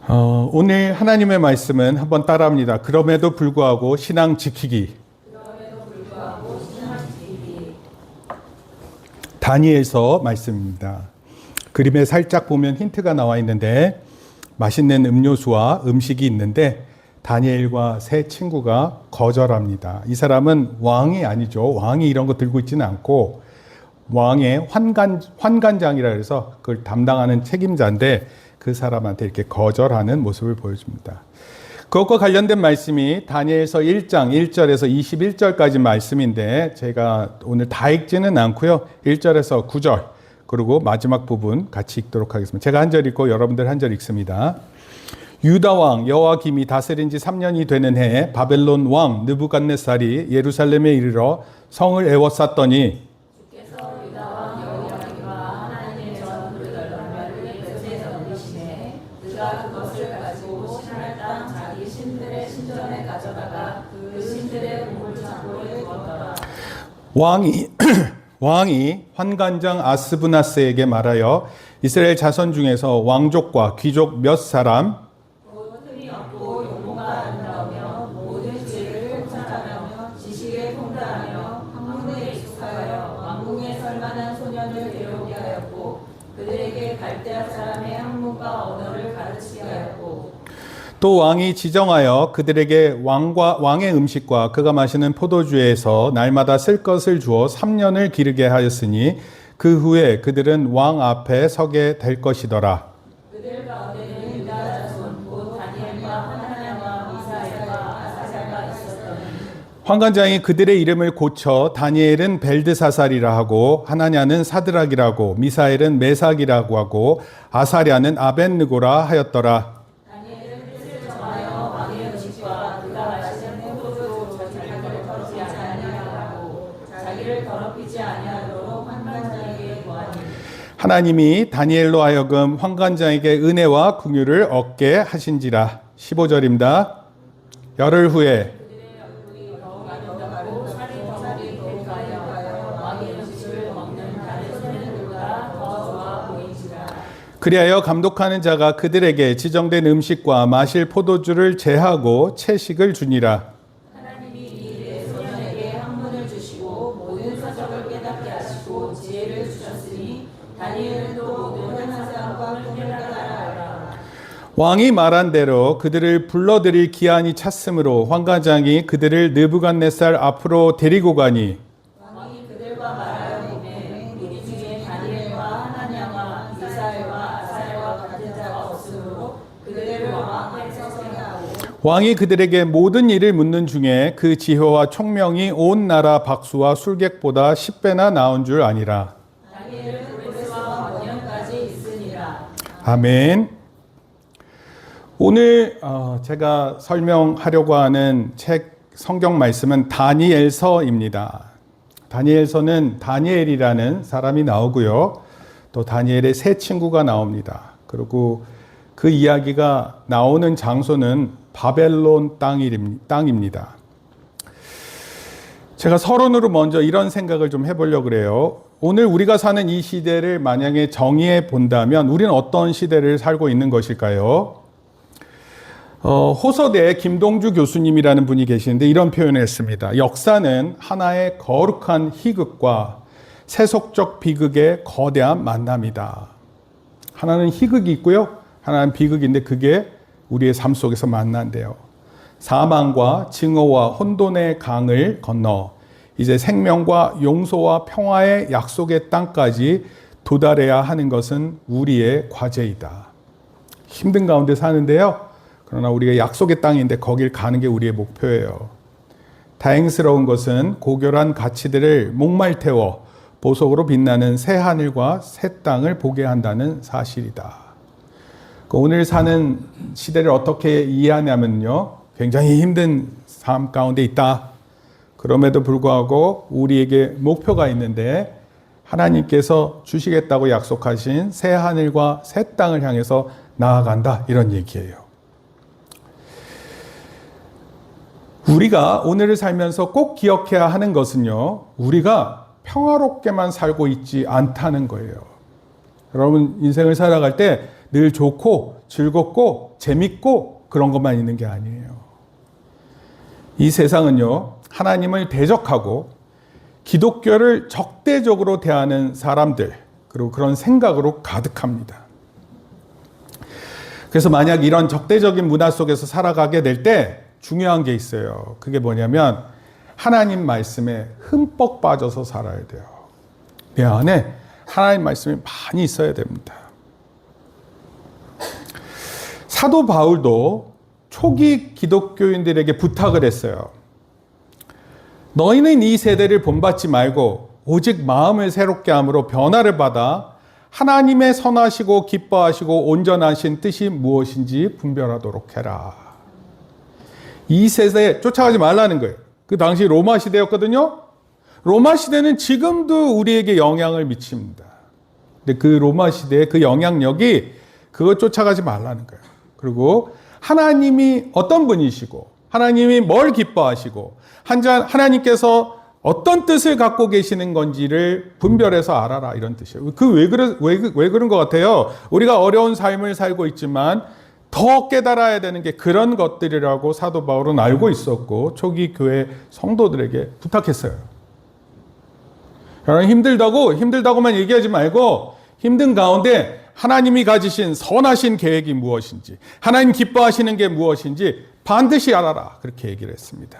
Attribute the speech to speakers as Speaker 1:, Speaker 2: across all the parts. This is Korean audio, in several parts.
Speaker 1: 오늘 하나님의 말씀은 한번 따라합니다. 그럼에도 불구하고 신앙 지키기. 다니엘서 말씀입니다. 그림에 살짝 보면 힌트가 나와 있는데 맛있는 음료수와 음식이 있는데 다니엘과 세 친구가 거절합니다. 이 사람은 왕이 아니죠. 왕이 이런 거 들고 있지는 않고 왕의 환관장이라 해서 그걸 담당하는 책임자인데 그 사람한테 이렇게 거절하는 모습을 보여줍니다. 그것과 관련된 말씀이 다니엘서 1장 1절에서 21절까지 말씀인데 제가 오늘 다 읽지는 않고요. 1절에서 9절 그리고 마지막 부분 같이 읽도록 하겠습니다. 제가 한 절 읽고 여러분들 한 절 읽습니다. 유다 왕 여호야김이 다스린 지 3년이 되는 해에 바벨론 왕 느부갓네살이 예루살렘에 이르러 성을 에워쌌더니 왕이 환관장 아스브나스에게 말하여 이스라엘 자손 중에서 왕족과 귀족 몇 사람 또 왕이 지정하여 그들에게 왕의 음식과 그가 마시는 포도주에서 날마다 쓸 것을 주어 3년을 기르게 하였으니 그 후에 그들은 왕 앞에 서게 될 것이더라. 그들 가운데는 유다 자손 곧 다니엘과 하나냐와 미사엘과 아사랴가 있었더니 환관장이 그들의 이름을 고쳐 다니엘은 벨드사살이라 하고 하나냐는 사드락이라고 미사엘은 메삭이라고 하고 아사랴는 아벳느고라 하였더라. 하나님이 다니엘로 하여금 환관장에게 은혜와 긍휼을 얻게 하신지라. 15절입니다. 열흘 후에 그리하여 감독하는 자가 그들에게 지정된 음식과 마실 포도주를 제하고 채식을 주니라. 왕이 말한 대로 그들을 불러들일 기한이 찼으므로 환관장이 그들을 느부갓네살 앞으로 데리고 가니 왕이 그들과 말하여 이르되 우리 중에 다니엘과 하나냐와 미사엘과 아사랴와 같은 자가 없으므로 그들을 왕 앞에 서게 하고 왕이 그들에게 모든 일을 묻는 중에 그 지혜와 총명이 온 나라 박수와 술객보다 10배나 나은 줄 아니라. 다니엘은 그리스와 원년까지 있으니라. 아멘. 오늘 제가 설명하려고 하는 책 성경 말씀은 다니엘서입니다. 다니엘서는 다니엘이라는 사람이 나오고요. 또 다니엘의 세 친구가 나옵니다. 그리고 그 이야기가 나오는 장소는 바벨론 땅입니다. 제가 서론으로 먼저 이런 생각을 좀 해보려고 그래요. 오늘 우리가 사는 이 시대를 만약에 정의해 본다면 우리는 어떤 시대를 살고 있는 것일까요? 호서대 김동주 교수님이라는 분이 계시는데 이런 표현을 했습니다. 역사는 하나의 거룩한 희극과 세속적 비극의 거대한 만남이다. 하나는 희극이 있고요. 하나는 비극인데 그게 우리의 삶 속에서 만난대요. 사망과 증오와 혼돈의 강을 건너 이제 생명과 용서와 평화의 약속의 땅까지 도달해야 하는 것은 우리의 과제이다. 힘든 가운데 사는데요. 그러나 우리가 약속의 땅인데 거길 가는 게 우리의 목표예요. 다행스러운 것은 고결한 가치들을 목말 태워 보석으로 빛나는 새 하늘과 새 땅을 보게 한다는 사실이다. 오늘 사는 시대를 어떻게 이해하냐면요. 굉장히 힘든 삶 가운데 있다. 그럼에도 불구하고 우리에게 목표가 있는데 하나님께서 주시겠다고 약속하신 새 하늘과 새 땅을 향해서 나아간다. 이런 얘기예요. 우리가 오늘을 살면서 꼭 기억해야 하는 것은요, 우리가 평화롭게만 살고 있지 않다는 거예요. 여러분 인생을 살아갈 때 늘 좋고 즐겁고 재밌고 그런 것만 있는 게 아니에요. 이 세상은요, 하나님을 대적하고 기독교를 적대적으로 대하는 사람들, 그리고 그런 생각으로 가득합니다. 그래서 만약 이런 적대적인 문화 속에서 살아가게 될 때 중요한 게 있어요. 그게 뭐냐면 하나님 말씀에 흠뻑 빠져서 살아야 돼요. 내 안에 하나님 말씀이 많이 있어야 됩니다. 사도 바울도 초기 기독교인들에게 부탁을 했어요. 너희는 이 세대를 본받지 말고 오직 마음을 새롭게 함으로 변화를 받아 하나님의 선하시고 기뻐하시고 온전하신 뜻이 무엇인지 분별하도록 해라. 이 세대에 쫓아가지 말라는 거예요. 그 당시 로마 시대였거든요. 로마 시대는 지금도 우리에게 영향을 미칩니다. 근데 그 로마 시대의 그 영향력이 그거 쫓아가지 말라는 거예요. 그리고 하나님이 어떤 분이시고 하나님이 뭘 기뻐하시고 하나님께서 어떤 뜻을 갖고 계시는 건지를 분별해서 알아라, 이런 뜻이에요. 왜 그런 것 같아요? 우리가 어려운 삶을 살고 있지만 더 깨달아야 되는 게 그런 것들이라고 사도 바울은 알고 있었고 초기 교회 성도들에게 부탁했어요. 여러분, 힘들다고만 얘기하지 말고 힘든 가운데 하나님이 가지신 선하신 계획이 무엇인지, 하나님 기뻐하시는 게 무엇인지 반드시 알아라, 그렇게 얘기를 했습니다.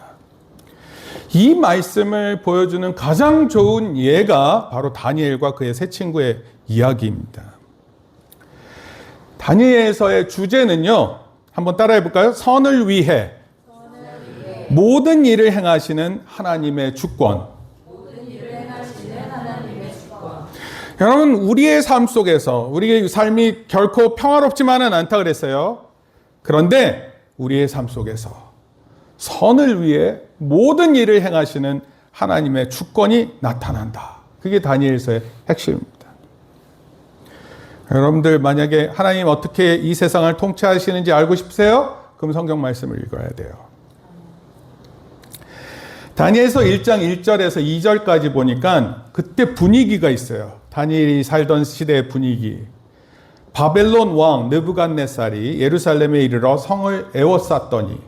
Speaker 1: 이 말씀을 보여주는 가장 좋은 예가 바로 다니엘과 그의 세 친구의 이야기입니다. 다니엘서의 주제는요, 한번 따라해 볼까요? 선을 위해 모든 일을 행하시는 하나님의 주권. 여러분, 우리의 삶 속에서 우리의 삶이 결코 평화롭지만은 않다 그랬어요. 그런데 우리의 삶 속에서 선을 위해 모든 일을 행하시는 하나님의 주권이 나타난다. 그게 다니엘서의 핵심입니다. 여러분들 만약에 하나님 어떻게 이 세상을 통치하시는지 알고 싶으세요? 그럼 성경 말씀을 읽어야 돼요. 다니엘서 1장 1절에서 2절까지 보니까 그때 분위기가 있어요. 다니엘이 살던 시대의 분위기. 바벨론 왕 느부갓네살이 예루살렘에 이르러 성을 에워쌌더니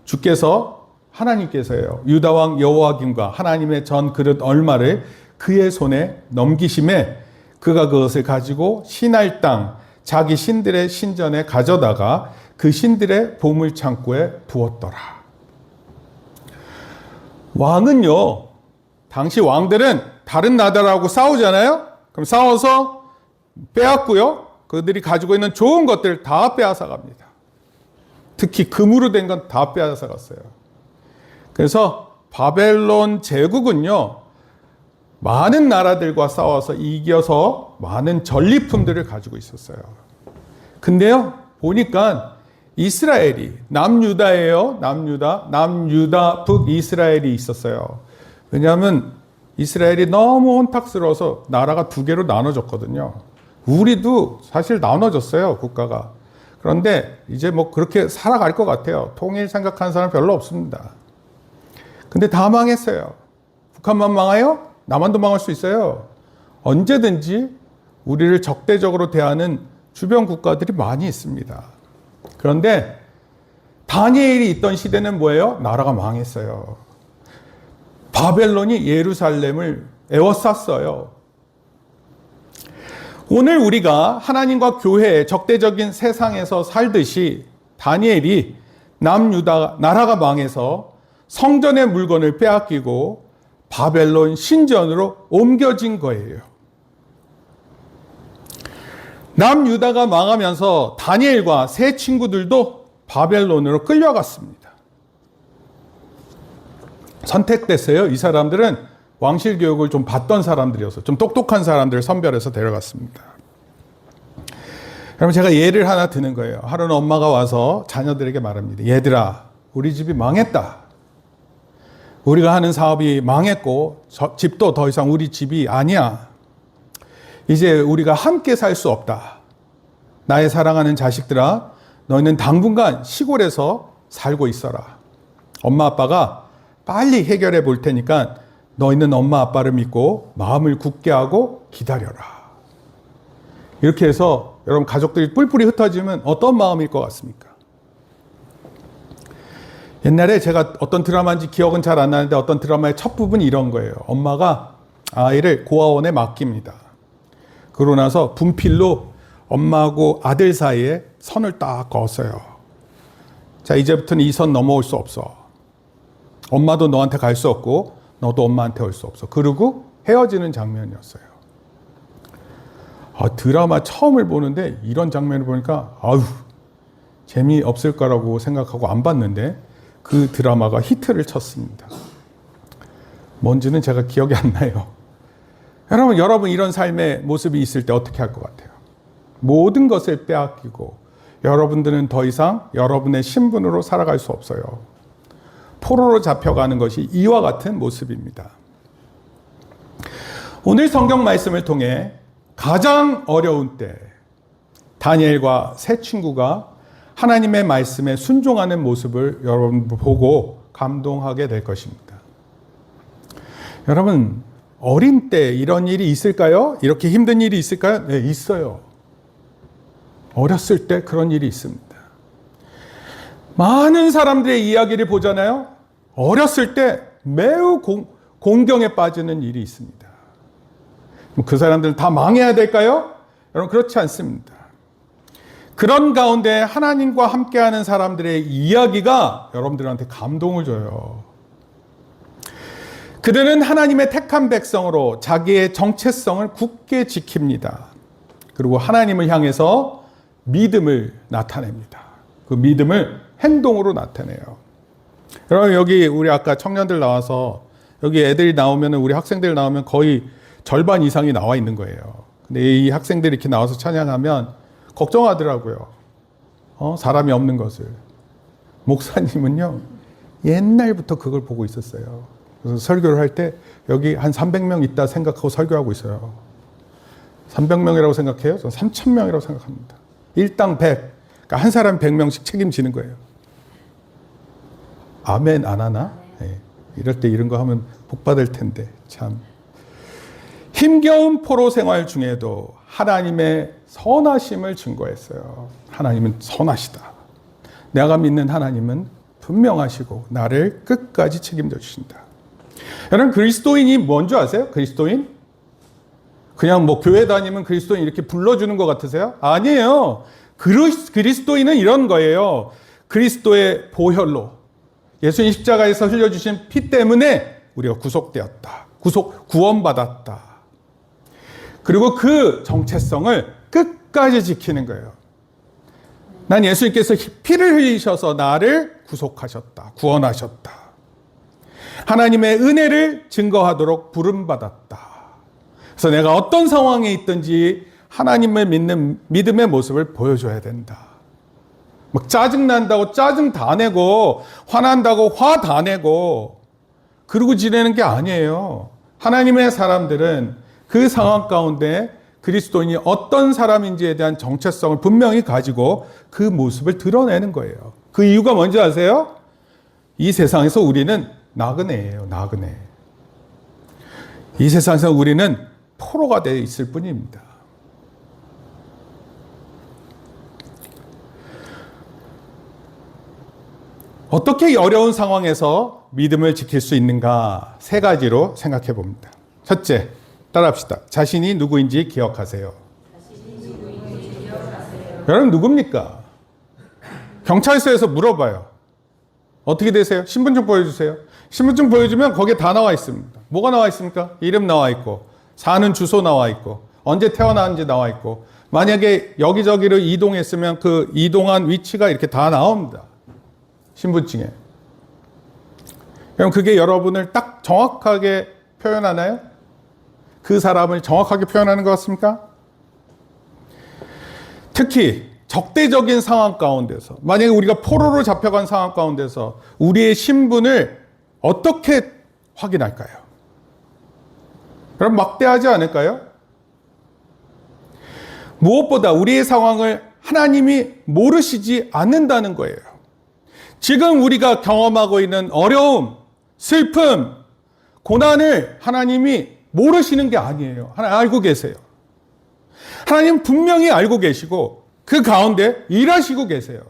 Speaker 1: 주께서 하나님께서요, 유다 왕 여호야김과 하나님의 전 그릇 얼마를 그의 손에 넘기심에 그가 그것을 가지고 신할 땅 자기 신들의 신전에 가져다가 그 신들의 보물 창고에 부었더라. 왕은요, 당시 왕들은 다른 나라하고 싸우잖아요. 그럼 싸워서 빼앗고요, 그들이 가지고 있는 좋은 것들 다 빼앗아 갑니다. 특히 금으로 된 건 다 빼앗아 갔어요. 그래서 바벨론 제국은요, 많은 나라들과 싸워서 이겨서 많은 전리품들을 가지고 있었어요. 근데요, 보니까 이스라엘이 남유다예요. 남유다 북이스라엘이 있었어요. 왜냐하면 이스라엘이 너무 혼탁스러워서 나라가 두 개로 나눠졌거든요. 우리도 사실 나눠졌어요, 국가가. 그런데 이제 뭐 그렇게 살아갈 것 같아요. 통일 생각하는 사람 별로 없습니다. 근데 다 망했어요. 북한만 망해요? 남한도 망할 수 있어요. 언제든지 우리를 적대적으로 대하는 주변 국가들이 많이 있습니다. 그런데 다니엘이 있던 시대는 뭐예요? 나라가 망했어요. 바벨론이 예루살렘을 에워쌌어요. 오늘 우리가 하나님과 교회의 적대적인 세상에서 살듯이 다니엘이 남유다 나라가 망해서 성전의 물건을 빼앗기고 바벨론 신전으로 옮겨진 거예요. 남유다가 망하면서 다니엘과 세 친구들도 바벨론으로 끌려갔습니다. 선택됐어요. 이 사람들은 왕실 교육을 좀 받던 사람들이어서 좀 똑똑한 사람들을 선별해서 데려갔습니다. 여러분, 제가 예를 하나 드는 거예요. 하루는 엄마가 와서 자녀들에게 말합니다. 얘들아, 우리 집이 망했다. 우리가 하는 사업이 망했고 집도 더 이상 우리 집이 아니야. 이제 우리가 함께 살 수 없다. 나의 사랑하는 자식들아, 너희는 당분간 시골에서 살고 있어라. 엄마 아빠가 빨리 해결해 볼 테니까 너희는 엄마 아빠를 믿고 마음을 굳게 하고 기다려라. 이렇게 해서 여러분 가족들이 뿔뿔이 흩어지면 어떤 마음일 것 같습니까? 옛날에 제가 어떤 드라마인지 기억은 잘 안 나는데 어떤 드라마의 첫 부분이 이런 거예요. 엄마가 아이를 고아원에 맡깁니다. 그러고 나서 분필로 엄마하고 아들 사이에 선을 딱 그었어요. 자, 이제부터는 이 선 넘어올 수 없어. 엄마도 너한테 갈 수 없고 너도 엄마한테 올 수 없어. 그리고 헤어지는 장면이었어요. 드라마 처음을 보는데 이런 장면을 보니까 재미없을 거라고 생각하고 안 봤는데 그 드라마가 히트를 쳤습니다. 뭔지는 제가 기억이 안 나요. 여러분 이런 삶의 모습이 있을 때 어떻게 할 것 같아요? 모든 것을 빼앗기고 여러분들은 더 이상 여러분의 신분으로 살아갈 수 없어요. 포로로 잡혀가는 것이 이와 같은 모습입니다. 오늘 성경 말씀을 통해 가장 어려운 때 다니엘과 세 친구가 하나님의 말씀에 순종하는 모습을 여러분 보고 감동하게 될 것입니다. 여러분, 어린 때 이런 일이 있을까요? 이렇게 힘든 일이 있을까요? 네, 있어요. 어렸을 때 그런 일이 있습니다. 많은 사람들의 이야기를 보잖아요. 어렸을 때 매우 공경에 빠지는 일이 있습니다. 그 사람들은 다 망해야 될까요? 여러분, 그렇지 않습니다. 그런 가운데 하나님과 함께하는 사람들의 이야기가 여러분들한테 감동을 줘요. 그들은 하나님의 택한 백성으로 자기의 정체성을 굳게 지킵니다. 그리고 하나님을 향해서 믿음을 나타냅니다. 그 믿음을 행동으로 나타내요. 여러분, 여기 우리 아까 청년들 나와서 여기 애들이 나오면, 우리 학생들 나오면 거의 절반 이상이 나와 있는 거예요. 근데 이 학생들이 이렇게 나와서 찬양하면 걱정하더라고요. 사람이 없는 것을. 목사님은요, 옛날부터 그걸 보고 있었어요. 그래서 설교를 할 때 여기 한 300명 있다 생각하고 설교하고 있어요. 300명이라고 생각해요? 저는 3,000명이라고 생각합니다. 일당 100. 그러니까 한 사람 100명씩 책임지는 거예요. 아멘 안 하나? 네. 이럴 때 이런 거 하면 복 받을 텐데 참. 힘겨운 포로 생활 중에도 하나님의 선하심을 증거했어요. 하나님은 선하시다. 내가 믿는 하나님은 분명하시고 나를 끝까지 책임져 주신다. 여러분, 그리스도인이 뭔지 아세요? 그리스도인? 그냥 뭐 교회 다니면 그리스도인 이렇게 불러주는 것 같으세요? 아니에요. 그리스도인은 이런 거예요. 그리스도의 보혈로 예수님 십자가에서 흘려주신 피 때문에 우리가 구속되었다. 구원받았다. 그리고 그 정체성을 끝까지 지키는 거예요. 난 예수님께서 피를 흘리셔서 나를 구속하셨다. 구원하셨다. 하나님의 은혜를 증거하도록 부름받았다. 그래서 내가 어떤 상황에 있든지 하나님을 믿는 믿음의 모습을 보여줘야 된다. 막 짜증난다고 짜증 다 내고 화난다고 화 다 내고 그러고 지내는 게 아니에요. 하나님의 사람들은 그 상황 가운데 그리스도인이 어떤 사람인지에 대한 정체성을 분명히 가지고 그 모습을 드러내는 거예요. 그 이유가 뭔지 아세요? 이 세상에서 우리는 나그네예요. 나그네. 이 세상에서 우리는 포로가 되어 있을 뿐입니다. 어떻게 어려운 상황에서 믿음을 지킬 수 있는가? 세 가지로 생각해 봅니다. 첫째, 따라합시다. 자신이 누구인지 기억하세요. 여러분 누굽니까? 경찰서에서 물어봐요. 어떻게 되세요? 신분증 보여주세요. 신분증 보여주면 거기에 다 나와 있습니다. 뭐가 나와 있습니까? 이름 나와 있고 사는 주소 나와 있고 언제 태어났는지 나와 있고 만약에 여기저기로 이동했으면 그 이동한 위치가 이렇게 다 나옵니다. 신분증에. 그럼 그게 여러분을 딱 정확하게 표현하나요? 그 사람을 정확하게 표현하는 것 같습니까? 특히 적대적인 상황 가운데서 만약에 우리가 포로로 잡혀간 상황 가운데서 우리의 신분을 어떻게 확인할까요? 그럼 막대하지 않을까요? 무엇보다 우리의 상황을 하나님이 모르시지 않는다는 거예요. 지금 우리가 경험하고 있는 어려움, 슬픔, 고난을 하나님이 모르시는 게 아니에요. 하나님 알고 계세요. 하나님 분명히 알고 계시고 그 가운데 일하시고 계세요.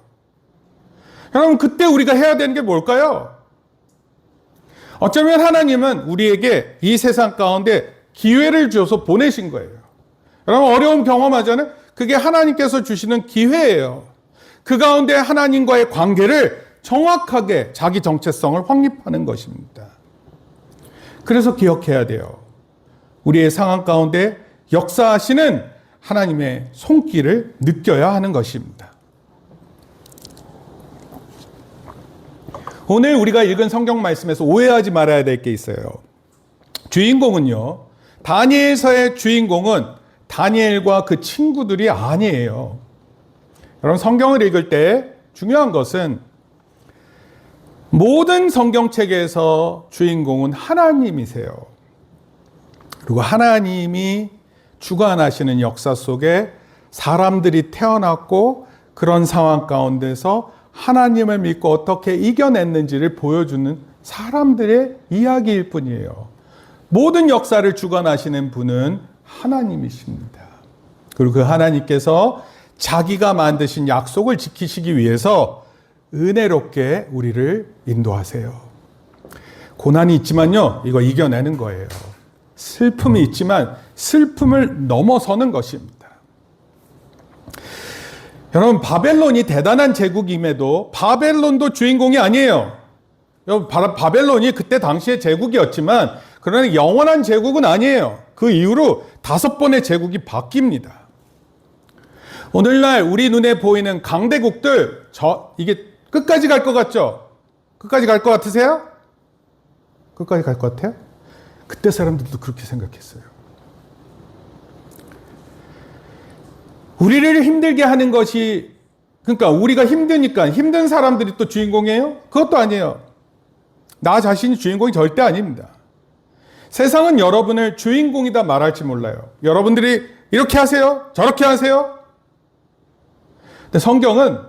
Speaker 1: 여러분, 그때 우리가 해야 되는 게 뭘까요? 어쩌면 하나님은 우리에게 이 세상 가운데 기회를 주어서 보내신 거예요. 여러분, 어려운 경험하잖아요. 그게 하나님께서 주시는 기회예요. 그 가운데 하나님과의 관계를 정확하게 자기 정체성을 확립하는 것입니다. 그래서 기억해야 돼요. 우리의 상황 가운데 역사하시는 하나님의 손길을 느껴야 하는 것입니다. 오늘 우리가 읽은 성경 말씀에서 오해하지 말아야 될 게 있어요. 주인공은요, 다니엘서의 주인공은 다니엘과 그 친구들이 아니에요. 여러분, 성경을 읽을 때 중요한 것은 모든 성경책에서 주인공은 하나님이세요. 그리고 하나님이 주관하시는 역사 속에 사람들이 태어났고 그런 상황 가운데서 하나님을 믿고 어떻게 이겨냈는지를 보여주는 사람들의 이야기일 뿐이에요. 모든 역사를 주관하시는 분은 하나님이십니다. 그리고 그 하나님께서 자기가 만드신 약속을 지키시기 위해서 은혜롭게 우리를 인도하세요. 고난이 있지만요, 이거 이겨내는 거예요. 슬픔이 있지만 슬픔을 넘어서는 것입니다. 여러분, 바벨론이 대단한 제국임에도 바벨론도 주인공이 아니에요. 바벨론이 그때 당시의 제국이었지만 그러나 영원한 제국은 아니에요. 그 이후로 5번의 제국이 바뀝니다. 오늘날 우리 눈에 보이는 강대국들, 이게 끝까지 갈 것 같죠? 끝까지 갈 것 같으세요? 끝까지 갈 것 같아요? 그때 사람들도 그렇게 생각했어요. 우리를 힘들게 하는 것이, 그러니까 우리가 힘드니까 힘든 사람들이 또 주인공이에요? 그것도 아니에요. 나 자신이 주인공이 절대 아닙니다. 세상은 여러분을 주인공이다 말할지 몰라요. 여러분들이 이렇게 하세요? 저렇게 하세요? 근데 성경은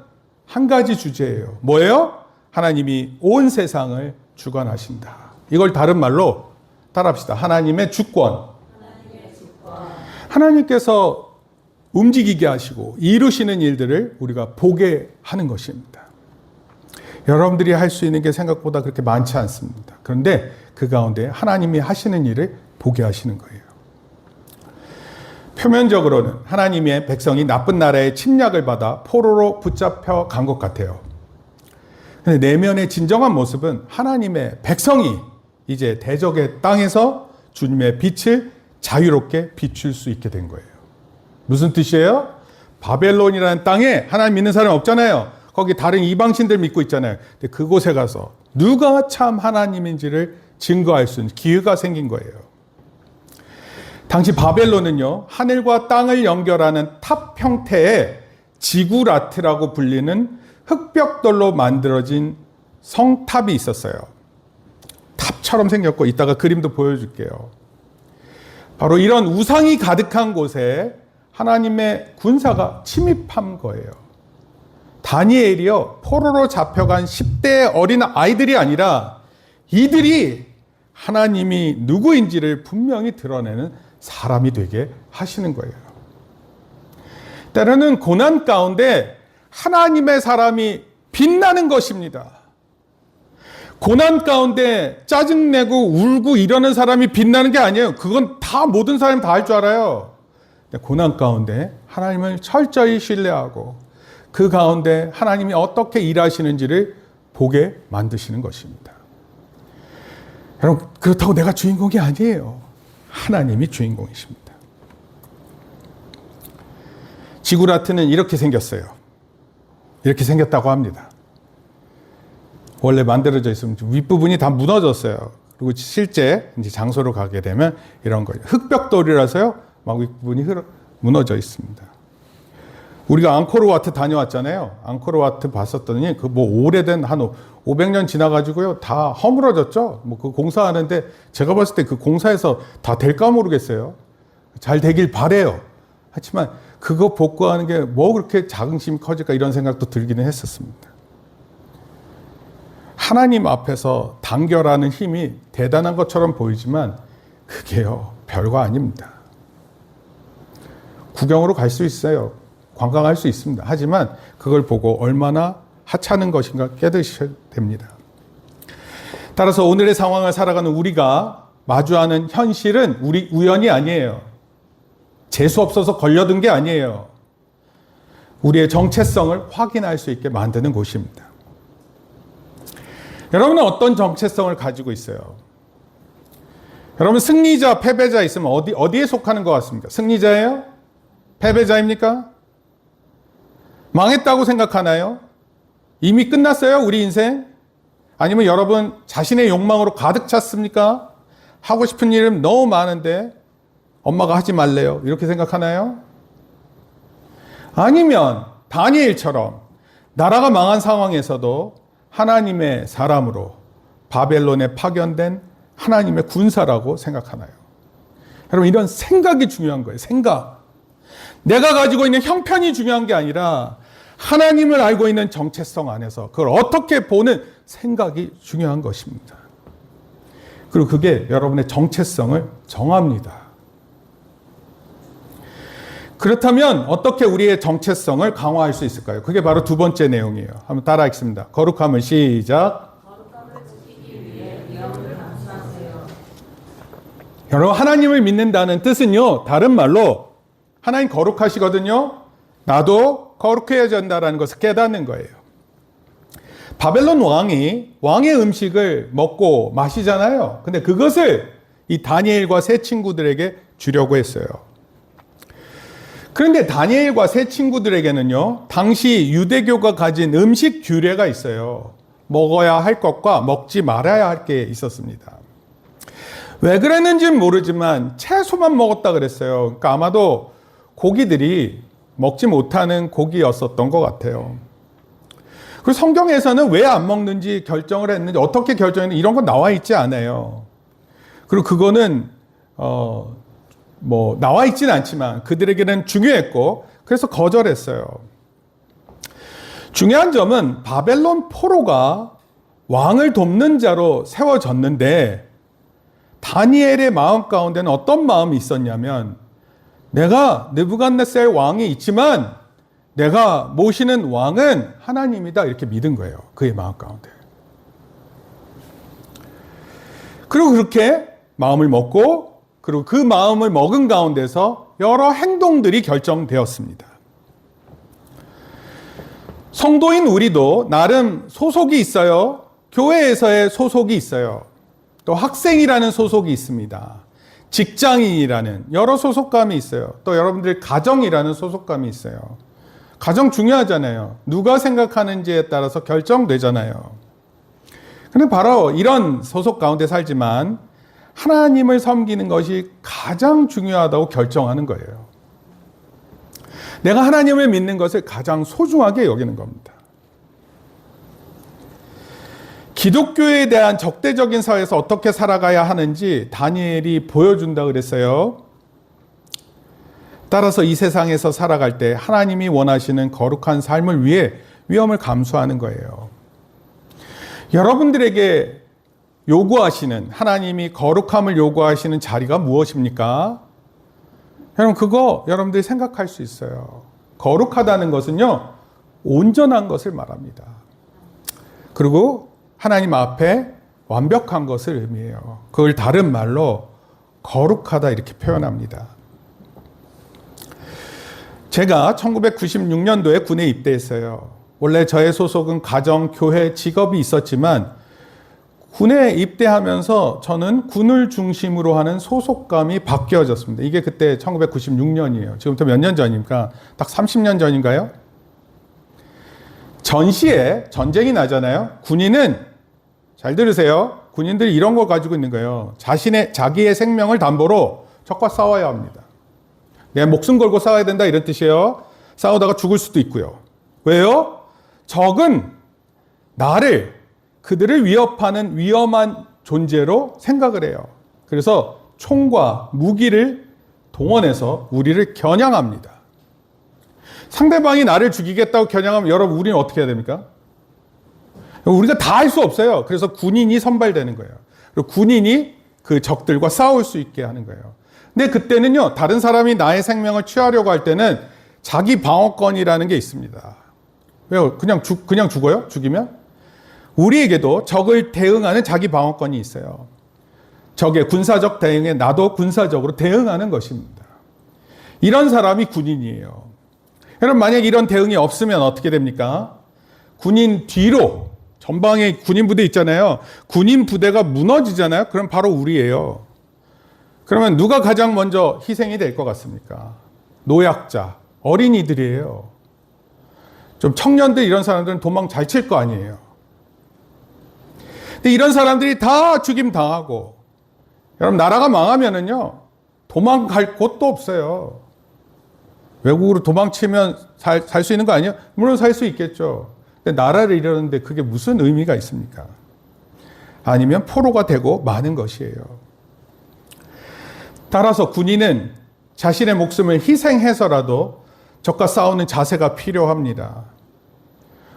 Speaker 1: 한 가지 주제예요. 뭐예요? 하나님이 온 세상을 주관하신다. 이걸 다른 말로 따라합시다. 하나님의 주권. 하나님께서 움직이게 하시고 이루시는 일들을 우리가 보게 하는 것입니다. 여러분들이 할 수 있는 게 생각보다 그렇게 많지 않습니다. 그런데 그 가운데 하나님이 하시는 일을 보게 하시는 거예요. 표면적으로는 하나님의 백성이 나쁜 나라의 침략을 받아 포로로 붙잡혀 간 것 같아요. 그런데 내면의 진정한 모습은 하나님의 백성이 이제 대적의 땅에서 주님의 빛을 자유롭게 비출 수 있게 된 거예요. 무슨 뜻이에요? 바벨론이라는 땅에 하나님 믿는 사람 없잖아요. 거기 다른 이방신들 믿고 있잖아요. 근데 그곳에 가서 누가 참 하나님인지를 증거할 수 있는 기회가 생긴 거예요. 당시 바벨론은요, 하늘과 땅을 연결하는 탑 형태의 지구라트라고 불리는 흑벽돌로 만들어진 성탑이 있었어요. 탑처럼 생겼고, 이따가 그림도 보여줄게요. 바로 이런 우상이 가득한 곳에 하나님의 군사가 침입한 거예요. 다니엘이요, 포로로 잡혀간 10대의 어린 아이들이 아니라 이들이 하나님이 누구인지를 분명히 드러내는 사람이 되게 하시는 거예요. 때로는 고난 가운데 하나님의 사람이 빛나는 것입니다. 고난 가운데 짜증내고 울고 이러는 사람이 빛나는 게 아니에요. 그건 다 모든 사람이 다 할 줄 알아요. 고난 가운데 하나님을 철저히 신뢰하고 그 가운데 하나님이 어떻게 일하시는지를 보게 만드시는 것입니다. 여러분, 그렇다고 내가 주인공이 아니에요. 하나님이 주인공이십니다. 지구라트는 이렇게 생겼어요. 이렇게 생겼다고 합니다. 원래 만들어져 있으면 윗부분이 다 무너졌어요. 그리고 실제 이제 장소로 가게 되면 이런 거예요. 흑벽돌이라서요, 막 윗부분이 무너져 있습니다. 우리가 앙코르와트 다녀왔잖아요. 앙코르와트 봤었더니 그 뭐 오래된 한 500년 지나가지고요, 다 허물어졌죠. 뭐 그 공사하는데 제가 봤을 때 그 공사에서 다 될까 모르겠어요. 잘 되길 바래요. 하지만 그거 복구하는 게 뭐 그렇게 자긍심이 커질까 이런 생각도 들기는 했었습니다. 하나님 앞에서 단결하는 힘이 대단한 것처럼 보이지만 그게요, 별거 아닙니다. 구경으로 갈 수 있어요. 관광할 수 있습니다. 하지만 그걸 보고 얼마나 하찮은 것인가 깨닫으셔야 됩니다. 따라서 오늘의 상황을 살아가는 우리가 마주하는 현실은 우리 우연이 아니에요. 재수 없어서 걸려든 게 아니에요. 우리의 정체성을 확인할 수 있게 만드는 곳입니다. 여러분은 어떤 정체성을 가지고 있어요? 여러분 승리자, 패배자 있으면 어디에 속하는 것 같습니까? 승리자예요? 패배자입니까? 망했다고 생각하나요? 이미 끝났어요? 우리 인생? 아니면 여러분 자신의 욕망으로 가득 찼습니까? 하고 싶은 일은 너무 많은데 엄마가 하지 말래요. 이렇게 생각하나요? 아니면 다니엘처럼 나라가 망한 상황에서도 하나님의 사람으로 바벨론에 파견된 하나님의 군사라고 생각하나요? 여러분 이런 생각이 중요한 거예요. 생각. 내가 가지고 있는 형편이 중요한 게 아니라 하나님을 알고 있는 정체성 안에서 그걸 어떻게 보는 생각이 중요한 것입니다. 그리고 그게 여러분의 정체성을 정합니다. 그렇다면 어떻게 우리의 정체성을 강화할 수 있을까요? 그게 바로 두 번째 내용이에요. 한번 따라 읽습니다. 거룩함을 시작.
Speaker 2: 거룩함을 지키기 위해 위험을 감수하세요.
Speaker 1: 여러분 하나님을 믿는다는 뜻은요. 다른 말로 하나님 거룩하시거든요. 나도 거룩해야 된다는 것을 깨닫는 거예요. 바벨론 왕의 음식을 먹고 마시잖아요. 근데 그것을 이 다니엘과 세 친구들에게 주려고 했어요. 그런데 다니엘과 세 친구들에게는요, 당시 유대교가 가진 음식 규례가 있어요. 먹어야 할 것과 먹지 말아야 할 게 있었습니다. 왜 그랬는지는 모르지만 채소만 먹었다 그랬어요. 그러니까 아마도 고기들이 먹지 못하는 고기였었던 것 같아요. 그리고 성경에서는 왜 안 먹는지 결정을 했는지, 어떻게 결정했는지 이런 건 나와 있지 않아요. 그리고 그거는 나와 있지는 않지만 그들에게는 중요했고 그래서 거절했어요. 중요한 점은 바벨론 포로가 왕을 돕는 자로 세워졌는데 다니엘의 마음 가운데는 어떤 마음이 있었냐면 내가 느부갓네살 왕이 있지만 내가 모시는 왕은 하나님이다 이렇게 믿은 거예요. 그의 마음 가운데. 그리고 그렇게 마음을 먹고 그리고 그 마음을 먹은 가운데서 여러 행동들이 결정되었습니다. 성도인 우리도 나름 소속이 있어요. 교회에서의 소속이 있어요. 또 학생이라는 소속이 있습니다. 직장인이라는 여러 소속감이 있어요. 또 여러분들 가정이라는 소속감이 있어요. 가정 중요하잖아요. 누가 생각하는지에 따라서 결정되잖아요. 근데 바로 이런 소속 가운데 살지만 하나님을 섬기는 것이 가장 중요하다고 결정하는 거예요. 내가 하나님을 믿는 것을 가장 소중하게 여기는 겁니다. 기독교에 대한 적대적인 사회에서 어떻게 살아가야 하는지 다니엘이 보여준다 그랬어요. 따라서 이 세상에서 살아갈 때 하나님이 원하시는 거룩한 삶을 위해 위험을 감수하는 거예요. 여러분들에게 요구하시는, 하나님이 거룩함을 요구하시는 자리가 무엇입니까? 여러분 그거 여러분들이 생각할 수 있어요. 거룩하다는 것은요, 온전한 것을 말합니다. 그리고 하나님 앞에 완벽한 것을 의미해요. 그걸 다른 말로 거룩하다 이렇게 표현합니다. 제가 1996년도에 군에 입대했어요. 원래 저의 소속은 가정, 교회, 직업이 있었지만 군에 입대하면서 저는 군을 중심으로 하는 소속감이 바뀌어졌습니다. 이게 그때 1996년이에요. 지금부터 몇 년 전입니까? 딱 30년 전인가요? 전시에 전쟁이 나잖아요. 군인은, 잘 들으세요. 군인들이 이런 걸 가지고 있는 거예요. 자기의 생명을 담보로 적과 싸워야 합니다. 내 목숨 걸고 싸워야 된다 이런 뜻이에요. 싸우다가 죽을 수도 있고요. 왜요? 적은 그들을 위협하는 위험한 존재로 생각을 해요. 그래서 총과 무기를 동원해서 우리를 겨냥합니다. 상대방이 나를 죽이겠다고 겨냥하면 여러분 우리는 어떻게 해야 됩니까? 우리가 다 할 수 없어요. 그래서 군인이 선발되는 거예요. 그리고 군인이 그 적들과 싸울 수 있게 하는 거예요. 근데 그때는요, 다른 사람이 나의 생명을 취하려고 할 때는 자기 방어권이라는 게 있습니다. 왜요? 그냥 죽어요? 죽이면? 우리에게도 적을 대응하는 자기 방어권이 있어요. 적의 군사적 대응에 나도 군사적으로 대응하는 것입니다. 이런 사람이 군인이에요. 여러분, 만약 이런 대응이 없으면 어떻게 됩니까? 군인 뒤로, 전방에 군인 부대 있잖아요. 군인 부대가 무너지잖아요. 그럼 바로 우리예요. 그러면 누가 가장 먼저 희생이 될 것 같습니까? 노약자, 어린이들이에요. 좀 청년들, 이런 사람들은 도망 잘 칠 거 아니에요. 근데 이런 사람들이 다 죽임 당하고, 여러분, 나라가 망하면은요, 도망갈 곳도 없어요. 외국으로 도망치면 살 수 있는 거 아니에요? 물론 살 수 있겠죠. 근데 나라를 잃었는데 그게 무슨 의미가 있습니까? 아니면 포로가 되고 마는 것이에요. 따라서 군인은 자신의 목숨을 희생해서라도 적과 싸우는 자세가 필요합니다.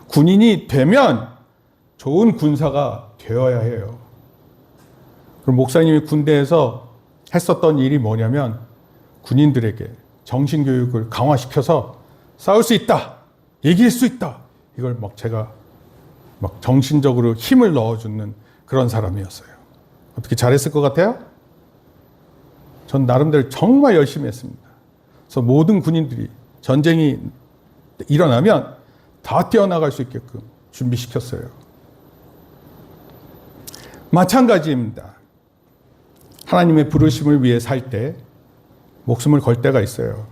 Speaker 1: 군인이 되면 좋은 군사가 되어야 해요. 그럼 목사님이 군대에서 했었던 일이 뭐냐면 군인들에게 정신교육을 강화시켜서 싸울 수 있다, 이길 수 있다, 이걸 제가 정신적으로 힘을 넣어주는 그런 사람이었어요. 어떻게 잘했을 것 같아요? 전 나름대로 정말 열심히 했습니다. 그래서 모든 군인들이 전쟁이 일어나면 다 뛰어나갈 수 있게끔 준비시켰어요. 마찬가지입니다. 하나님의 부르심을 위해 살 때 목숨을 걸 때가 있어요.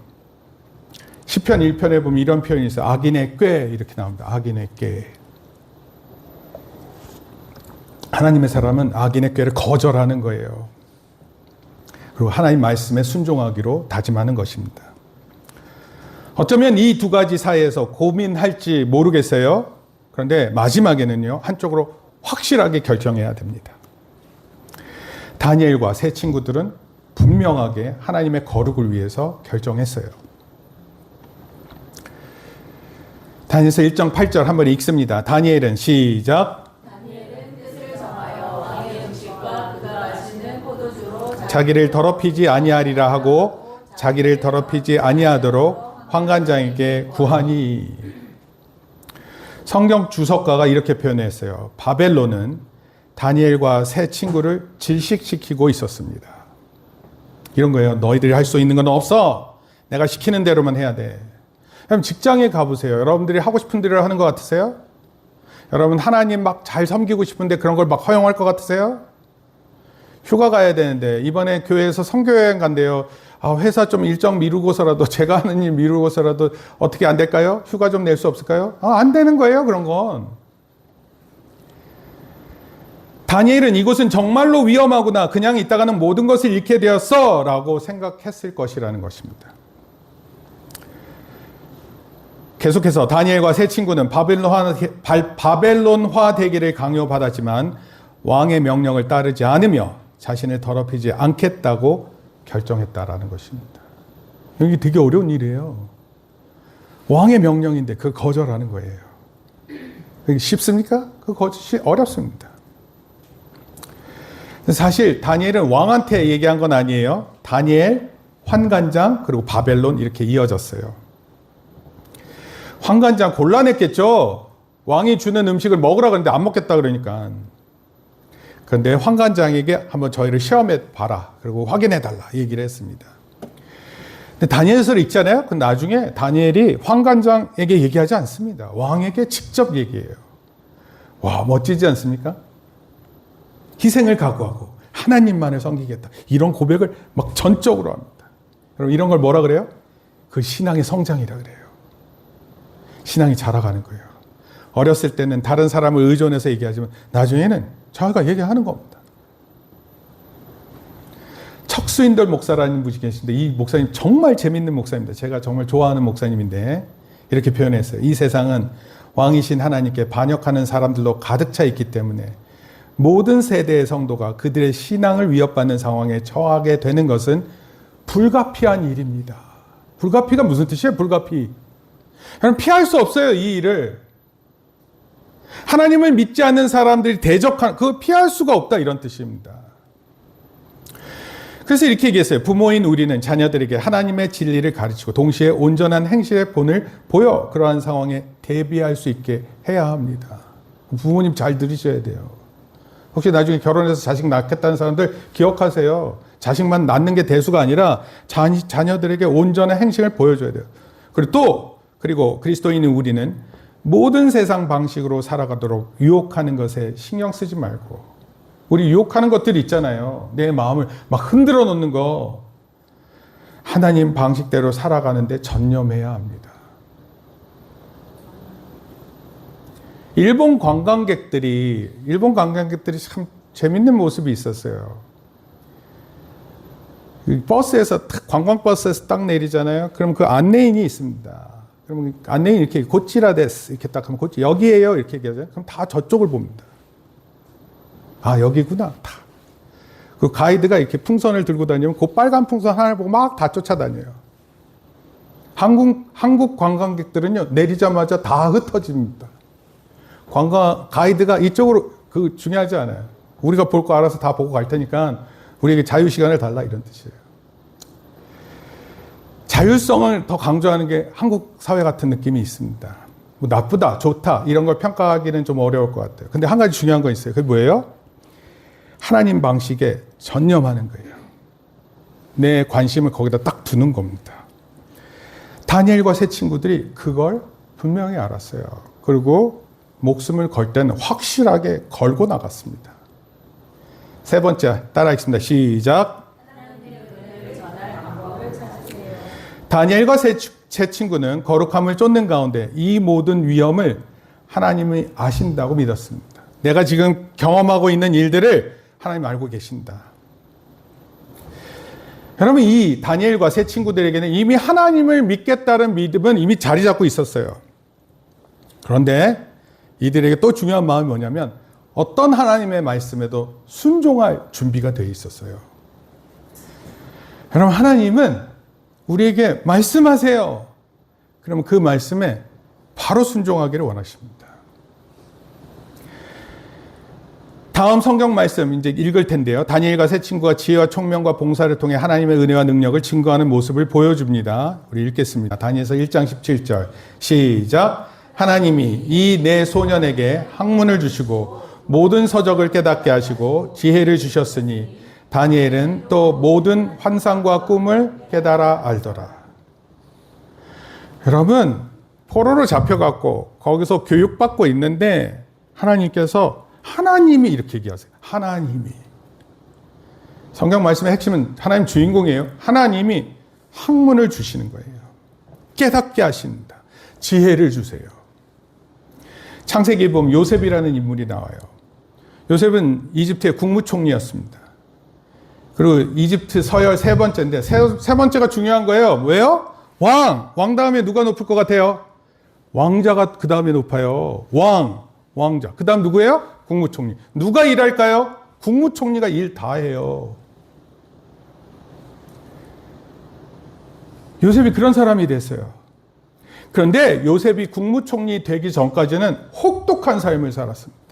Speaker 1: 시편 1편에 보면 이런 표현이 있어요. 악인의 꾀, 이렇게 나옵니다. 악인의 꾀. 하나님의 사람은 악인의 꾀를 거절하는 거예요. 그리고 하나님 말씀에 순종하기로 다짐하는 것입니다. 어쩌면 이 두 가지 사이에서 고민할지 모르겠어요. 그런데 마지막에는요, 한쪽으로 확실하게 결정해야 됩니다. 다니엘과 세 친구들은 분명하게 하나님의 거룩을 위해서 결정했어요. 다니엘서 1장 8절 한번 읽습니다. 다니엘은 시작.
Speaker 2: 다니엘은 뜻을 정하여 왕의 음식과 그가 마시는 포도주로
Speaker 1: 자기를 더럽히지 아니하리라 하고 자기를 더럽히지 아니하도록 환관장에게 구하니. 성경 주석가가 이렇게 표현했어요. 바벨론은 다니엘과 세 친구를 질식시키고 있었습니다. 이런 거예요. 너희들이 할 수 있는 건 없어. 내가 시키는 대로만 해야 돼. 그럼 직장에 가보세요. 여러분들이 하고 싶은 대로 하는 것 같으세요? 여러분 하나님 잘 섬기고 싶은데 그런 걸 허용할 것 같으세요? 휴가 가야 되는데 이번에 교회에서 선교여행 간대요. 회사 좀 일정 미루고서라도, 제가 하는 일 미루고서라도 어떻게 안 될까요? 휴가 좀 낼 수 없을까요? 안 되는 거예요, 그런 건. 다니엘은 이곳은 정말로 위험하구나, 그냥 있다가는 모든 것을 잃게 되었어 라고 생각했을 것이라는 것입니다. 계속해서 다니엘과 세 친구는 바벨론화 되기를 강요받았지만 왕의 명령을 따르지 않으며 자신을 더럽히지 않겠다고 결정했다라는 것입니다. 이게 되게 어려운 일이에요. 왕의 명령인데 그걸 거절하는 거예요. 그게 쉽습니까? 그것이 어렵습니다. 사실 다니엘은 왕한테 얘기한 건 아니에요. 다니엘, 환관장, 그리고 바벨론 이렇게 이어졌어요. 환관장 곤란했겠죠. 왕이 주는 음식을 먹으라 그랬는데 안 먹겠다 그러니까. 그런데 환관장에게 한번 저희를 시험해 봐라, 그리고 확인해 달라 얘기를 했습니다. 근데 다니엘서를 읽잖아요. 그 나중에 다니엘이 환관장에게 얘기하지 않습니다. 왕에게 직접 얘기해요. 와, 멋지지 않습니까? 희생을 각오하고 하나님만을 섬기겠다, 이런 고백을 전적으로 합니다. 여러분, 이런 걸 뭐라 그래요? 그 신앙의 성장이라 그래요. 신앙이 자라가는 거예요. 어렸을 때는 다른 사람을 의존해서 얘기하지만 나중에는 자기가 얘기하는 겁니다. 척수인돌 목사라는 분이 계신데 이 목사님 정말 재밌는 목사입니다. 제가 정말 좋아하는 목사님인데 이렇게 표현했어요. 이 세상은 왕이신 하나님께 반역하는 사람들로 가득 차 있기 때문에 모든 세대의 성도가 그들의 신앙을 위협받는 상황에 처하게 되는 것은 불가피한 일입니다. 불가피가 무슨 뜻이에요? 불가피. 여러분, 피할 수 없어요, 이 일을. 하나님을 믿지 않는 사람들이 대적한, 그거 피할 수가 없다, 이런 뜻입니다. 그래서 이렇게 얘기했어요. 부모인 우리는 자녀들에게 하나님의 진리를 가르치고 동시에 온전한 행실의 본을 보여 그러한 상황에 대비할 수 있게 해야 합니다. 부모님 잘 들으셔야 돼요. 혹시 나중에 결혼해서 자식 낳겠다는 사람들 기억하세요. 자식만 낳는 게 대수가 아니라 자녀들에게 온전한 행실을 보여줘야 돼요. 그리고 그리스도인인 우리는 모든 세상 방식으로 살아가도록 유혹하는 것에 신경 쓰지 말고, 우리 유혹하는 것들이 있잖아요. 내 마음을 막 흔들어 놓는 거. 하나님 방식대로 살아가는데 전념해야 합니다. 일본 관광객들이 참 재밌는 모습이 있었어요. 버스에서 관광버스에서 딱 내리잖아요. 그럼 그 안내인이 있습니다. 그러면 안내인이 이렇게 고치라데스 이렇게 딱 하면 여기에요 이렇게 얘기하잖아요. 그럼 다 저쪽을 봅니다. 아, 여기구나. 다. 그 가이드가 이렇게 풍선을 들고 다니면 그 빨간 풍선 하나를 보고 막 다 쫓아다녀요. 한국 관광객들은요, 내리자마자 다 흩어집니다. 가이드가 이쪽으로, 중요하지 않아요. 우리가 볼 거 알아서 다 보고 갈 테니까 우리에게 자유시간을 달라, 이런 뜻이에요. 자율성을 더 강조하는 게 한국 사회 같은 느낌이 있습니다. 뭐 나쁘다, 좋다, 이런 걸 평가하기는 좀 어려울 것 같아요. 근데 한 가지 중요한 거 있어요. 그게 뭐예요? 하나님 방식에 전념하는 거예요. 내 관심을 거기다 딱 두는 겁니다. 다니엘과 세 친구들이 그걸 분명히 알았어요. 그리고 목숨을 걸 때는 확실하게 걸고 나갔습니다. 세 번째, 따라하겠습니다. 시작. 다니엘과 세 친구는 거룩함을 쫓는 가운데 이 모든 위험을 하나님이 아신다고 믿었습니다. 내가 지금 경험하고 있는 일들을 하나님 알고 계신다. 여러분, 이 다니엘과 세 친구들에게는 이미 하나님을 믿겠다는 믿음은 이미 자리 잡고 있었어요. 그런데 이들에게 또 중요한 마음이 뭐냐면 어떤 하나님의 말씀에도 순종할 준비가 되어 있었어요. 여러분, 하나님은 우리에게 말씀하세요. 그러면 그 말씀에 바로 순종하기를 원하십니다. 다음 성경 말씀 이제 읽을 텐데요. 다니엘과 세 친구가 지혜와 총명과 봉사를 통해 하나님의 은혜와 능력을 증거하는 모습을 보여줍니다. 우리 읽겠습니다. 다니엘서 1장 17절 시작. 하나님이 이 네 소년에게 학문을 주시고 모든 서적을 깨닫게 하시고 지혜를 주셨으니 다니엘은 또 모든 환상과 꿈을 깨달아 알더라. 여러분, 포로로 잡혀갖고 거기서 교육받고 있는데 하나님이 이렇게 얘기하세요. 하나님이. 성경 말씀의 핵심은 하나님 주인공이에요. 하나님이 학문을 주시는 거예요. 깨닫게 하신다. 지혜를 주세요. 창세기에 보면 요셉이라는 인물이 나와요. 요셉은 이집트의 국무총리였습니다. 그리고 이집트 서열 세 번째인데 세 번째가 중요한 거예요. 왜요? 왕 다음에 누가 높을 것 같아요? 왕자가 그 다음에 높아요. 왕자. 그 다음 누구예요? 국무총리. 누가 일할까요? 국무총리가 일 다 해요. 요셉이 그런 사람이 됐어요. 그런데 요셉이 국무총리 되기 전까지는 혹독한 삶을 살았습니다.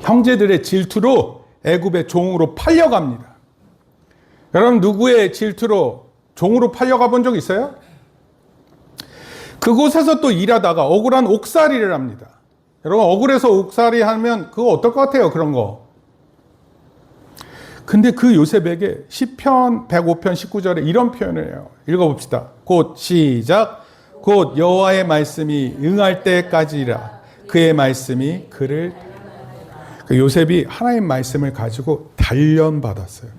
Speaker 1: 형제들의 질투로 애굽의 종으로 팔려갑니다. 여러분, 누구의 질투로 종으로 팔려가 본 적 있어요? 그곳에서 또 일하다가 억울한 옥살이를 합니다. 여러분, 억울해서 옥살이 하면 그거 어떨 것 같아요? 그런 거. 근데 그 요셉에게 시편 105편 19절에 이런 표현을 해요. 읽어봅시다. 곧 시작. 곧 여호와의 말씀이 응할 때까지라 그의 말씀이 그를. 요셉이 하나님 말씀을 가지고 단련받았어요.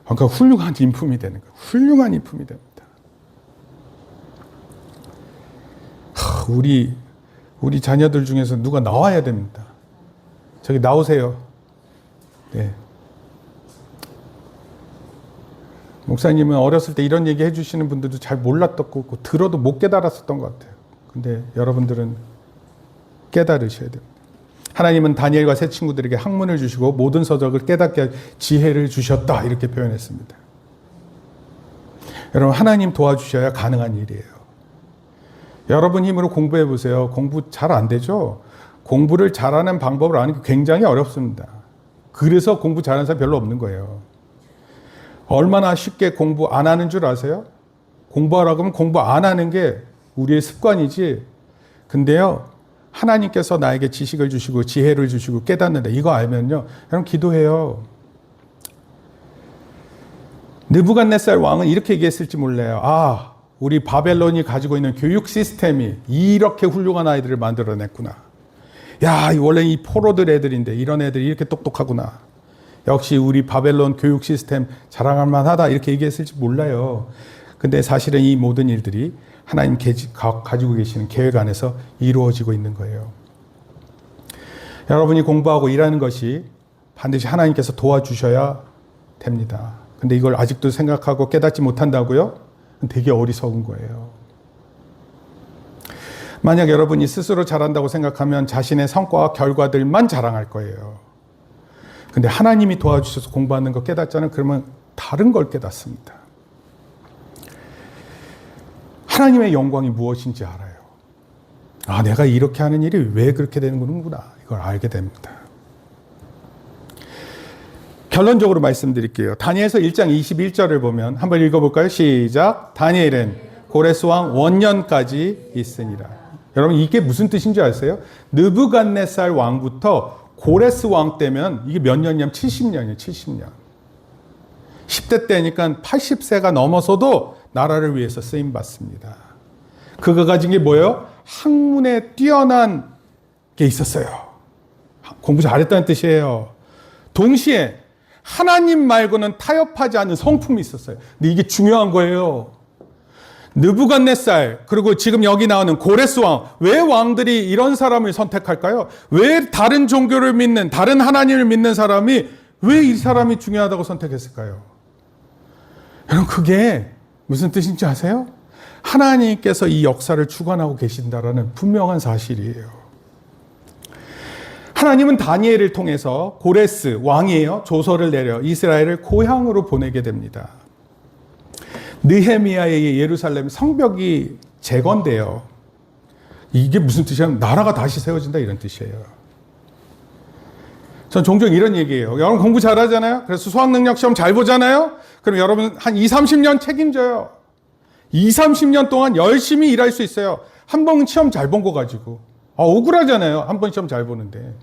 Speaker 1: 그러니까 훌륭한 인품이 되는 거예요. 훌륭한 인품이 됩니다. 우리 자녀들 중에서 누가 나와야 됩니다. 저기 나오세요. 네. 목사님은 어렸을 때 이런 얘기 해주시는 분들도 잘 몰랐던 거고 들어도 못 깨달았었던 것 같아요. 근데 여러분들은 깨달으셔야 됩니다. 하나님은 다니엘과 세 친구들에게 학문을 주시고 모든 서적을 깨닫게 지혜를 주셨다, 이렇게 표현했습니다. 여러분, 하나님 도와주셔야 가능한 일이에요. 여러분 힘으로 공부해 보세요. 공부 잘 안 되죠? 공부를 잘하는 방법을 아는 게 굉장히 어렵습니다. 그래서 공부 잘하는 사람 별로 없는 거예요. 얼마나 쉽게 공부 안 하는 줄 아세요? 공부하라고 하면 공부 안 하는 게 우리의 습관이지. 근데요, 하나님께서 나에게 지식을 주시고 지혜를 주시고 깨닫는다. 이거 알면요, 여러분 기도해요. 느부갓네살 왕은 이렇게 얘기했을지 몰라요. 아, 우리 바벨론이 가지고 있는 교육 시스템이 이렇게 훌륭한 아이들을 만들어냈구나. 야, 원래 이 포로들 애들인데 이런 애들이 이렇게 똑똑하구나. 역시 우리 바벨론 교육 시스템 자랑할 만하다. 이렇게 얘기했을지 몰라요. 근데 사실은 이 모든 일들이 하나님 가지고 계시는 계획 안에서 이루어지고 있는 거예요. 여러분이 공부하고 일하는 것이 반드시 하나님께서 도와주셔야 됩니다. 근데 이걸 아직도 생각하고 깨닫지 못한다고요? 되게 어리석은 거예요. 만약 여러분이 스스로 잘한다고 생각하면 자신의 성과와 결과들만 자랑할 거예요. 근데 하나님이 도와주셔서 공부하는 거 깨닫잖아요. 그러면 다른 걸 깨닫습니다. 하나님의 영광이 무엇인지 알아요. 아, 내가 이렇게 하는 일이 왜 그렇게 되는 거구나. 이걸 알게 됩니다. 결론적으로 말씀드릴게요. 다니엘서 1장 21절을 보면 한번 읽어볼까요? 시작. 다니엘은 고레스 왕 원년까지 있으니라. 여러분 이게 무슨 뜻인지 아세요? 느부갓네살 왕부터 고레스 왕 때면 이게 몇 년이냐면 70년이에요. 70년. 10대 때니까 80세가 넘어서도 나라를 위해서 쓰임받습니다. 그가 가진 게 뭐예요? 학문에 뛰어난 게 있었어요. 공부 잘했다는 뜻이에요. 동시에 하나님 말고는 타협하지 않는 성품이 있었어요. 근데 이게 중요한 거예요. 느부갓네살 그리고 지금 여기 나오는 고레스 왕, 왜 왕들이 이런 사람을 선택할까요? 왜 다른 종교를 믿는, 다른 하나님을 믿는 사람이 왜 이 사람이 중요하다고 선택했을까요? 여러분 그게 무슨 뜻인지 아세요? 하나님께서 이 역사를 주관하고 계신다라는 분명한 사실이에요. 하나님은 다니엘을 통해서 고레스 왕이에요. 조서를 내려 이스라엘을 고향으로 보내게 됩니다. 느헤미야의 예루살렘 성벽이 재건돼요. 이게 무슨 뜻이냐면 나라가 다시 세워진다 이런 뜻이에요. 전 종종 이런 얘기예요. 여러분 공부 잘하잖아요. 그래서 수학능력 시험 잘 보잖아요. 그럼 여러분 한 20, 30년 책임져요. 20, 30년 동안 열심히 일할 수 있어요. 한 번 시험 잘 본 거 가지고. 억울하잖아요. 한 번 시험 잘 보는데.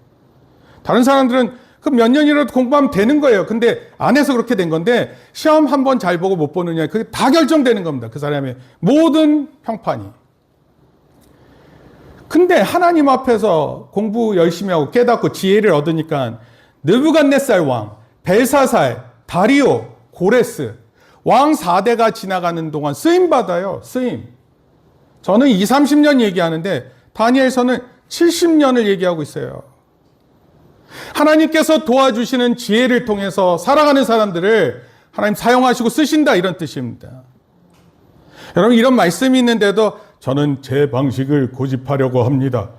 Speaker 1: 다른 사람들은 그 몇 년이라도 공부하면 되는 거예요. 근데 안 해서 그렇게 된 건데 시험 한 번 잘 보고 못 보느냐 그게 다 결정되는 겁니다. 그 사람의 모든 평판이. 근데 하나님 앞에서 공부 열심히 하고 깨닫고 지혜를 얻으니까 느부갓네살 왕, 벨사살, 다리오, 고레스 왕 4대가 지나가는 동안 쓰임 받아요. 쓰임. 저는 20, 30년 얘기하는데 다니엘서는 70년을 얘기하고 있어요. 하나님께서 도와주시는 지혜를 통해서 살아가는 사람들을 하나님 사용하시고 쓰신다 이런 뜻입니다. 여러분 이런 말씀이 있는데도 저는 제 방식을 고집하려고 합니다.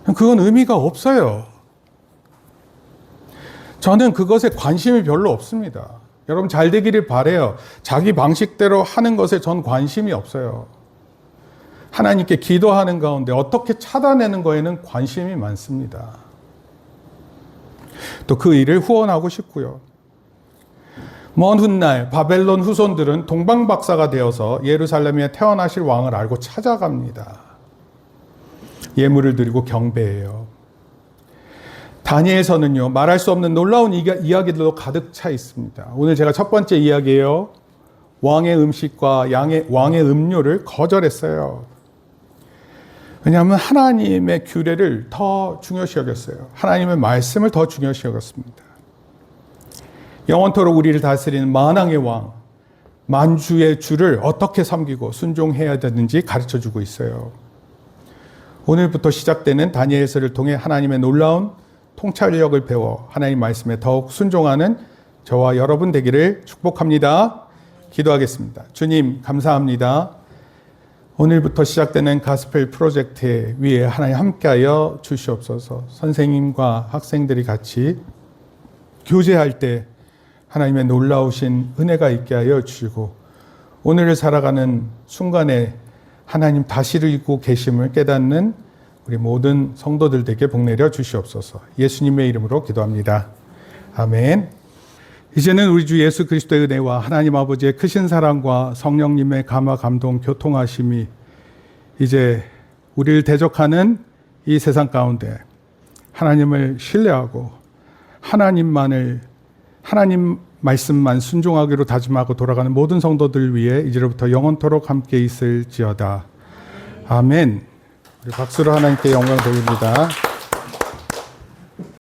Speaker 1: 그건 의미가 없어요. 저는 그것에 관심이 별로 없습니다. 여러분 잘 되기를 바라요. 자기 방식대로 하는 것에 전 관심이 없어요. 하나님께 기도하는 가운데 어떻게 찾아내는 거에는 관심이 많습니다. 또 그 일을 후원하고 싶고요. 먼 훗날 바벨론 후손들은 동방박사가 되어서 예루살렘에 태어나실 왕을 알고 찾아갑니다. 예물을 드리고 경배해요. 다니엘서는요, 말할 수 없는 놀라운 이야기들로 가득 차 있습니다. 오늘 제가 첫 번째 이야기예요. 왕의 음식과 왕의 음료를 거절했어요. 왜냐하면 하나님의 규례를 더 중요시 여겼어요. 하나님의 말씀을 더 중요시 여겼습니다. 영원토록 우리를 다스리는 만왕의 왕, 만주의 주를 어떻게 섬기고 순종해야 되는지 가르쳐주고 있어요. 오늘부터 시작되는 다니엘서를 통해 하나님의 놀라운 통찰력을 배워 하나님 말씀에 더욱 순종하는 저와 여러분 되기를 축복합니다. 기도하겠습니다. 주님 감사합니다. 오늘부터 시작되는 가스펠 프로젝트 위에 하나님 함께하여 주시옵소서. 선생님과 학생들이 같이 교제할 때 하나님의 놀라우신 은혜가 있게 하여 주시고 오늘을 살아가는 순간에 하나님 다시를 잊고 계심을 깨닫는 우리 모든 성도들에게 복 내려 주시옵소서. 예수님의 이름으로 기도합니다. 아멘. 이제는 우리 주 예수 그리스도의 은혜와 하나님 아버지의 크신 사랑과 성령님의 감화 감동 교통하심이 이제 우리를 대적하는 이 세상 가운데 하나님을 신뢰하고 하나님 말씀만 순종하기로 다짐하고 돌아가는 모든 성도들 위해 이제로부터 영원토록 함께 있을지어다. 아멘. 우리 박수로 하나님께 영광 돌립니다.